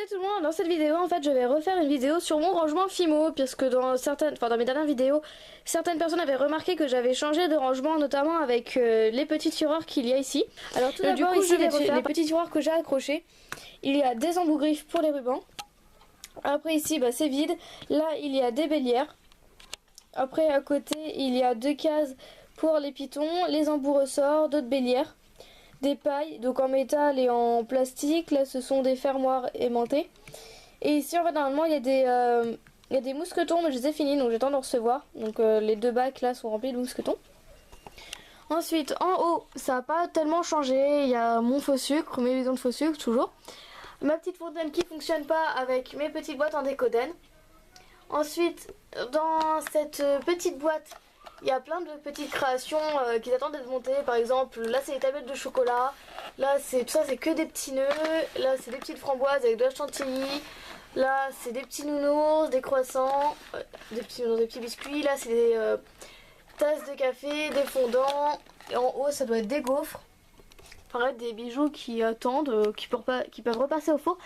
tout le monde, dans cette vidéo en fait je vais refaire une vidéo sur mon rangement Fimo, puisque dans mes dernières vidéos, certaines personnes avaient remarqué que j'avais changé de rangement, notamment avec les petits tiroirs qu'il y a ici. Alors tout d'abord ici les petits tiroirs que j'ai accrochés, il y a des embouts griffes pour les rubans. Après ici c'est vide, là il y a des bélières. Après à côté il y a deux cases pour les pitons, les embouts ressorts, d'autres bélières. Des pailles, donc en métal et en plastique. Là ce sont des fermoirs aimantés. Et ici en fait normalement il y a des mousquetons, mais je les ai finis donc j'ai le temps de recevoir. Donc les deux bacs là sont remplis de mousquetons. Ensuite en haut ça n'a pas tellement changé, il y a mon faux sucre, mes bidons de faux sucre toujours. Ma petite fontaine qui fonctionne pas avec mes petites boîtes en décoden. Ensuite dans cette petite boîte il y a plein de petites créations qui attendent d'être montées. Par exemple, là c'est les tablettes de chocolat. Là tout ça c'est que des petits nœuds. Là c'est des petites framboises avec de la chantilly. Là c'est des petits nounours, des croissants, des petits biscuits. Là c'est des tasses de café, des fondants. Et en haut ça doit être des gaufres. Pareil, des bijoux qui attendent, qui peuvent repasser au four.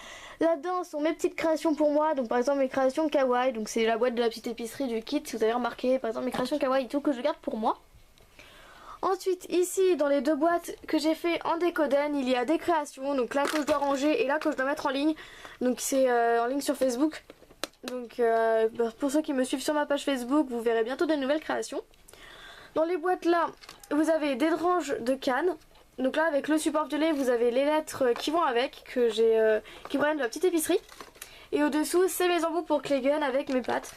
Là-dedans sont mes petites créations pour moi. Donc par exemple mes créations kawaii. Donc c'est la boîte de la petite épicerie du kit. Si vous avez remarqué, par exemple mes créations kawaii et tout que je garde pour moi. Ensuite ici dans les deux boîtes que j'ai fait en décoden, il y a des créations. Donc là que je dois ranger et là que je dois mettre en ligne. Donc c'est en ligne sur Facebook. Donc pour ceux qui me suivent sur ma page Facebook, vous verrez bientôt de nouvelles créations. Dans les boîtes là, vous avez des ranges de cannes. Donc là avec le support violet vous avez les lettres qui vont avec, qui proviennent de la petite épicerie. Et au dessous c'est mes embouts pour Claygun avec mes pâtes.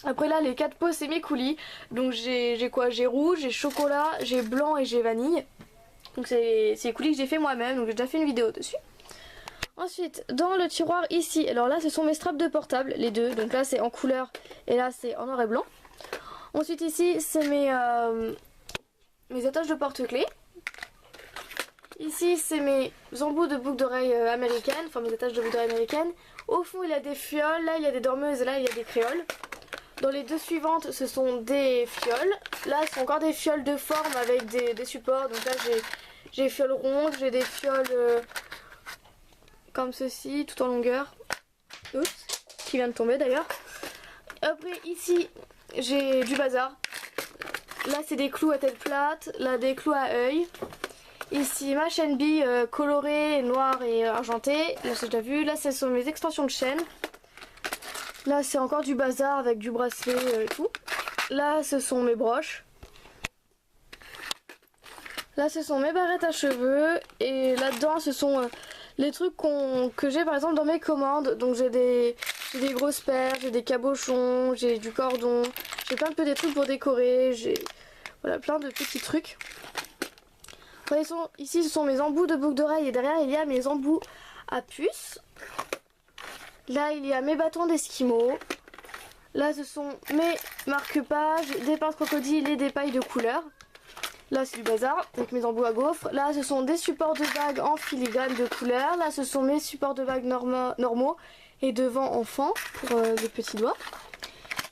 Après là les 4 pots c'est mes coulis. Donc j'ai quoi? J'ai rouge, j'ai chocolat, j'ai blanc et j'ai vanille. Donc c'est les coulis que j'ai fait moi-même, donc j'ai déjà fait une vidéo dessus. Ensuite dans le tiroir ici, alors là ce sont mes straps de portable, les deux. Donc là c'est en couleur et là c'est en noir et blanc. Ensuite ici c'est mes attaches de porte-clés. Ici c'est mes embouts de boucles d'oreilles américaines, enfin mes attaches de boucles d'oreilles américaines. Au fond il y a des fioles, là il y a des dormeuses et là il y a des créoles. Dans les deux suivantes ce sont des fioles. Là ce sont encore des fioles de forme avec des supports. Donc là j'ai des fioles rondes, j'ai des fioles comme ceci, tout en longueur. Oups, qui vient de tomber d'ailleurs. Après ici j'ai du bazar. Là c'est des clous à tête plate, là des clous à œil. Ici ma chaîne bille colorée, noire et argentée, là j'ai déjà vu. Là ce sont mes extensions de chaîne. Là c'est encore du bazar avec du bracelet et tout. Là ce sont mes broches. Là ce sont mes barrettes à cheveux. Et là-dedans ce sont les trucs que j'ai par exemple dans mes commandes. Donc j'ai des grosses perles, j'ai des cabochons, j'ai du cordon. J'ai plein de petits trucs pour décorer. J'ai voilà, plein de petits trucs. Ici ce sont mes embouts de boucles d'oreilles et derrière il y a mes embouts à puce. Là il y a mes bâtons d'esquimaux. Là ce sont mes marque-pages, des pinces crocodiles et des pailles de couleur. Là c'est du bazar avec mes embouts à gaufres. Là ce sont des supports de bagues en filigrane de couleur. Là ce sont mes supports de bagues normaux et devant enfant pour les petits doigts.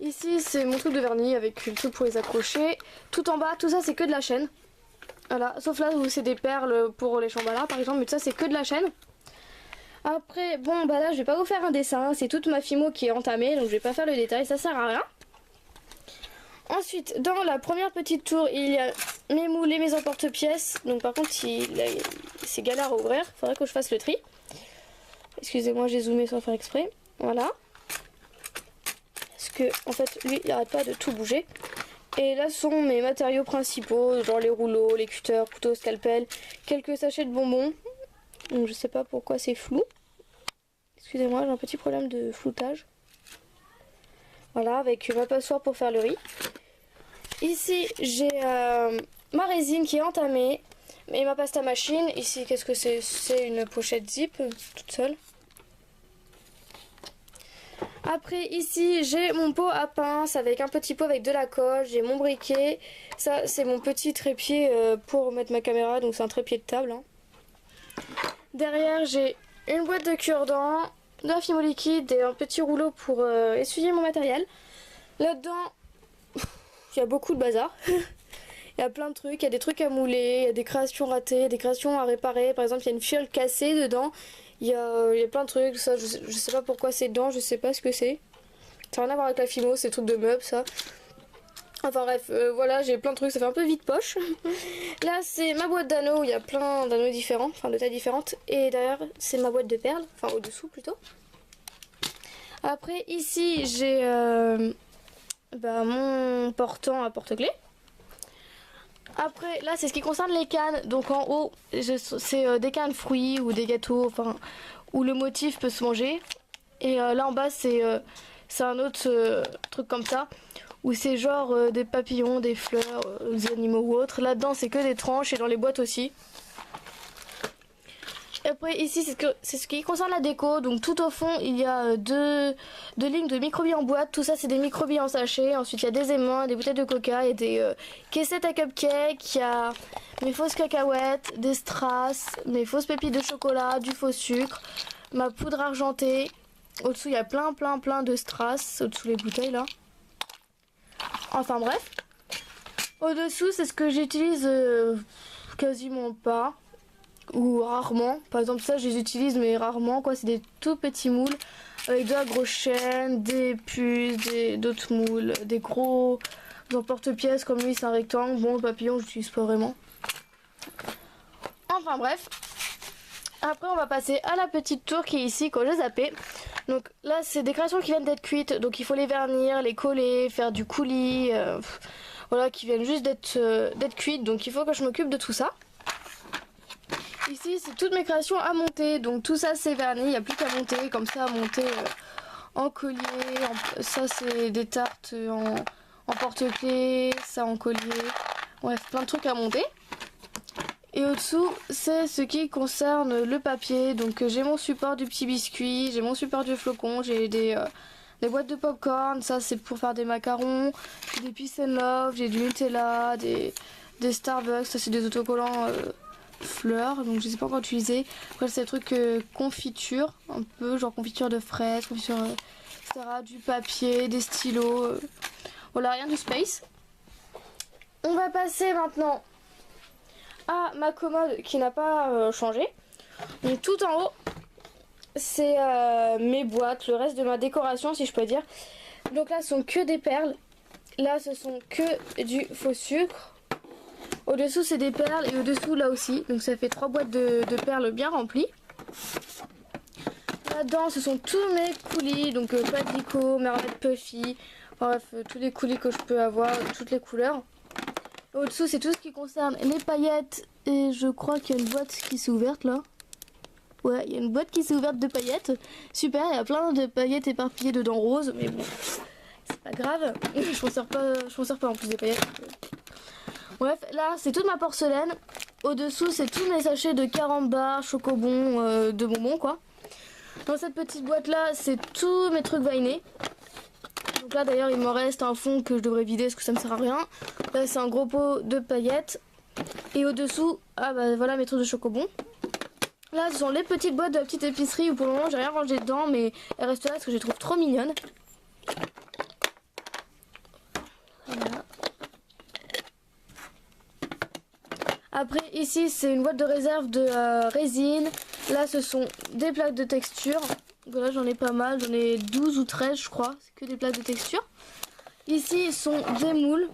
Ici c'est mon truc de vernis avec le truc pour les accrocher. Tout en bas, tout ça c'est que de la chaîne. Voilà, sauf là où c'est des perles pour les chambalas par exemple, mais tout ça c'est que de la chaîne. Après, bon bah là je vais pas vous faire un dessin, c'est toute ma Fimo qui est entamée, donc je vais pas faire le détail, ça sert à rien. Ensuite, dans la première petite tour, il y a mes moules et mes emporte-pièces. Donc par contre, c'est galère à ouvrir, faudrait que je fasse le tri. Excusez-moi, j'ai zoomé sans faire exprès. Voilà. Parce que en fait, lui, il n'arrête pas de tout bouger. Et là sont mes matériaux principaux, genre les rouleaux, les cutters, couteaux, scalpels, quelques sachets de bonbons. Donc je sais pas pourquoi c'est flou. Excusez-moi, j'ai un petit problème de floutage. Voilà, avec ma passoire pour faire le riz. Ici j'ai ma résine qui est entamée et ma pasta machine. Ici qu'est-ce que c'est? C'est une pochette zip toute seule. Après ici j'ai mon pot à pince avec un petit pot avec de la colle, j'ai mon briquet. Ça c'est mon petit trépied pour mettre ma caméra, donc c'est un trépied de table. Hein. Derrière j'ai une boîte de cure-dents, de la Fimo liquide et un petit rouleau pour essuyer mon matériel. Là-dedans il y a beaucoup de bazar. Il y a plein de trucs, il y a des trucs à mouler, il y a des créations ratées, des créations à réparer. Par exemple, il y a une fiole cassée dedans. Il y a plein de trucs, ça, je sais pas pourquoi c'est dedans, je sais pas ce que c'est. Ça n'a rien à voir avec la Fimo, c'est des trucs de meubles, ça. Enfin bref, voilà, j'ai plein de trucs, ça fait un peu vide poche. Là, c'est ma boîte d'anneaux, où il y a plein d'anneaux différents, enfin de tailles différentes. Et derrière, c'est ma boîte de perles, enfin au-dessous plutôt. Après, ici, j'ai mon portant à porte-clés. Après, là, c'est ce qui concerne les cannes. Donc en haut, c'est des cannes fruits ou des gâteaux, enfin, où le motif peut se manger. Et là en bas, c'est un autre truc comme ça, où c'est genre des papillons, des fleurs, des animaux ou autres. Là-dedans, c'est que des tranches et dans les boîtes aussi. Et après, ici, c'est ce qui concerne la déco. Donc tout au fond, il y a deux lignes de micro-billes en boîte. Tout ça, c'est des micro-billes en sachet. Ensuite, il y a des aimants, des bouteilles de coca, il y a des caissettes à cupcakes, il y a mes fausses cacahuètes, des strass, mes fausses pépites de chocolat, du faux sucre, ma poudre argentée. Au-dessous, il y a plein de strass, au-dessous les bouteilles là. Enfin bref. Au-dessous, c'est ce que j'utilise quasiment pas. Ou rarement. Par exemple, ça, je les utilise, mais rarement, quoi. C'est des tout petits moules avec de la grosse chaîne, des puces, d'autres moules, des gros porte-pièces. Comme lui, c'est un rectangle. Bon, le papillon, je l'utilise pas vraiment. Enfin bref. Après, on va passer à la petite tour qui est ici, quand j'ai zappé. Donc là, c'est des créations qui viennent d'être cuites. Donc il faut les vernir, les coller, faire du coulis. Voilà, qui viennent juste d'être cuites. Donc il faut que je m'occupe de tout ça. Ici, c'est toutes mes créations à monter. Donc tout ça, c'est verni. Il n'y a plus qu'à monter. Comme ça, à monter en collier. Ça, c'est des tartes en porte-clés. Ça, en collier. Bref, plein de trucs à monter. Et au-dessous, c'est ce qui concerne le papier. Donc j'ai mon support du petit biscuit, j'ai mon support du flocon, j'ai des boîtes de popcorn, ça c'est pour faire des macarons, j'ai des Peace and Love, j'ai du Nutella, des Starbucks, ça c'est des autocollants fleurs, donc je sais pas encore utiliser. Après c'est des trucs confiture, un peu genre confiture de fraises, confiture etc. Du papier, des stylos, voilà, rien du space. On va passer maintenant à ma commode qui n'a pas changé. Donc tout en haut, c'est mes boîtes, le reste de ma décoration si je peux dire. Donc là ce sont que des perles. Là ce sont que du faux sucre. Au-dessous c'est des perles et au-dessous là aussi. Donc ça fait 3 boîtes de perles bien remplies. Là-dedans ce sont tous mes coulis. Donc Padlico, Mermaid Puffy. Bref, tous les coulis que je peux avoir, toutes les couleurs. Au-dessous, c'est tout ce qui concerne les paillettes. Et je crois qu'il y a une boîte qui s'est ouverte là. Ouais, il y a une boîte qui s'est ouverte de paillettes. Super, il y a plein de paillettes éparpillées dedans roses. Mais bon, c'est pas grave. Je m'en sers pas en plus des paillettes. Bref, là, c'est toute ma porcelaine. Au-dessous, c'est tous mes sachets de carambars, chocobons, de bonbons quoi. Dans cette petite boîte là, c'est tous mes trucs vainés. Donc là d'ailleurs il me reste un fond que je devrais vider parce que ça me sert à rien. Là c'est un gros pot de paillettes. Et au dessous, ah bah voilà mes trucs de chocobon. Là ce sont les petites boîtes de la petite épicerie où pour le moment j'ai rien rangé dedans, mais elles restent là parce que je les trouve trop mignonnes. Voilà. Après ici c'est une boîte de réserve de résine. Là ce sont des plaques de texture. Voilà, j'en ai pas mal, j'en ai 12 ou 13 je crois, c'est que des plaques de texture. Ici sont des moules,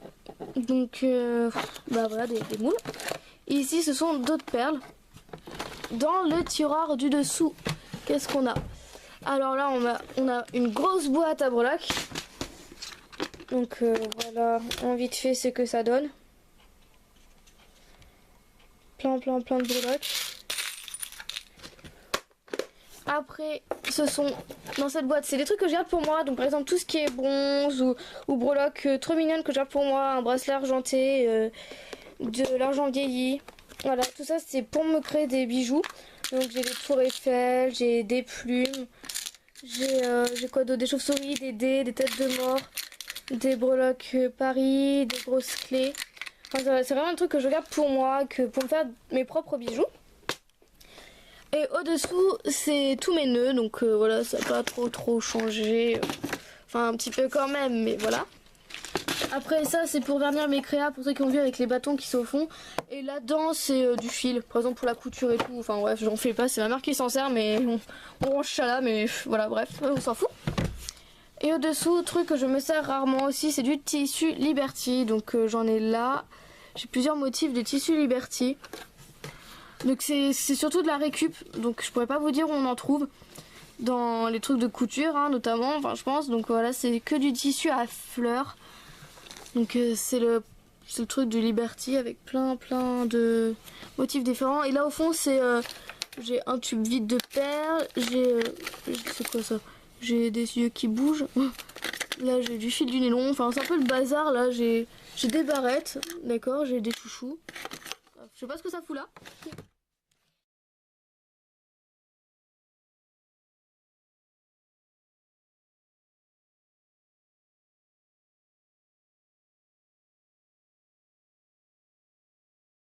donc bah voilà des moules. Et ici ce sont d'autres perles. Dans le tiroir du dessous, qu'est-ce qu'on a? Alors là on a une grosse boîte à breloques. Donc voilà, en vite fait c'est que ça donne. Plein de breloques. Après, ce sont dans cette boîte, c'est des trucs que je garde pour moi. Donc par exemple tout ce qui est bronze ou breloque trop mignonne que je garde pour moi. Un bracelet argenté, de l'argent vieilli. Voilà, tout ça c'est pour me créer des bijoux. Donc j'ai des tours Eiffel, j'ai des plumes. J'ai quoi d'autre? Des chauves-souris, des dés, des têtes de mort. Des breloques Paris, des grosses clés. Enfin, c'est vraiment un truc que je garde pour moi, pour me faire mes propres bijoux. Et au-dessous, c'est tous mes nœuds, donc voilà, ça n'a pas trop changé. Enfin, un petit peu quand même, mais voilà. Après ça c'est pour vernir mes créas, pour ceux qui ont vu avec les bâtons qui sont au fond. Et là-dedans c'est du fil, par exemple pour la couture et tout. Enfin bref, j'en fais pas, c'est ma mère qui s'en sert, mais on range ça là, mais voilà, bref, on s'en fout. Et au-dessous, truc que je me sers rarement aussi, c'est du tissu Liberty. Donc j'en ai là, j'ai plusieurs motifs de tissu Liberty. Donc c'est surtout de la récup, donc je pourrais pas vous dire où on en trouve. Dans les trucs de couture hein, notamment, enfin je pense. Donc voilà, c'est que du tissu à fleurs. Donc c'est le truc du Liberty avec plein de motifs différents. Et là au fond c'est j'ai un tube vide de perles, c'est quoi ça, j'ai des yeux qui bougent. Là j'ai du fil du nylon, enfin c'est un peu le bazar là. J'ai des barrettes, d'accord, j'ai des chouchous. Je sais pas ce que ça fout là.